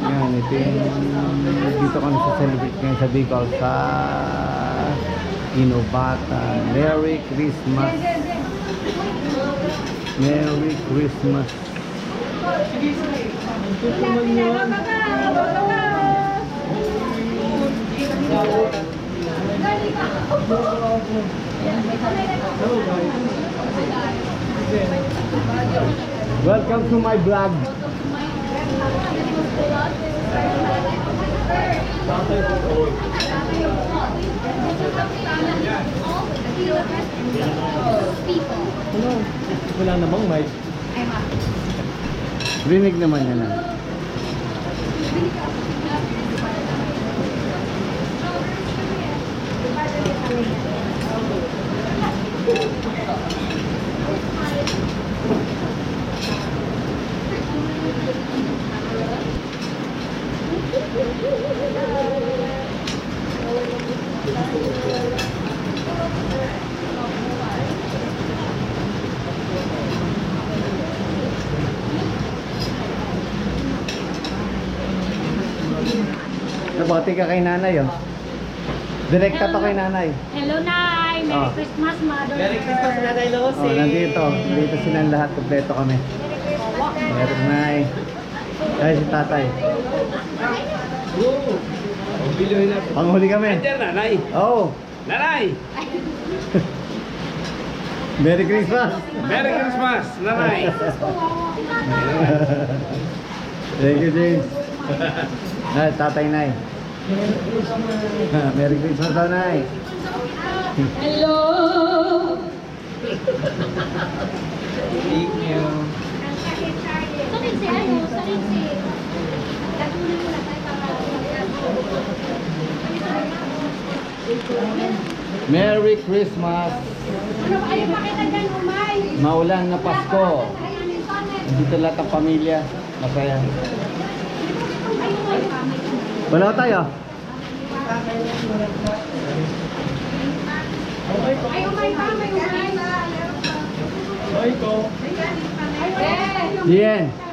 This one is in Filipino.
Yan, ito yung dito kami sa celebrate ngayon sa Bicol sa Inobata. Merry Christmas. Merry Christmas. Welcome to my vlog. Wala namang mic. Rinig naman yan. Nabati ka kay nanay, oh. Direkta to kay nanay. Hello, Nay! Merry Oh. Christmas, Mother! Merry Christmas, Nanay Lucy! Oh, nandito. Dito silang lahat. Kompleto kami. Meron nay. Ay, si tatay. Panghuli kami. Andiyan, Nanay! Oh, Nanay! Merry Christmas. Merry Christmas, Nanay! Thank you, James. Nay, tatay nay. Merry Christmas daw, nay. Hello! Thank you. Sarin si ano? Sarin si... Gatunin mo na tayo para... Merry Christmas. Ano ba kayo pakita dyan, Umay? Maulan na Pasko. Dito lahat ng pamilya. Masaya. Wala tayo. Ay, Umay pa, may Umay. Ay, ko. Ay, Diyan.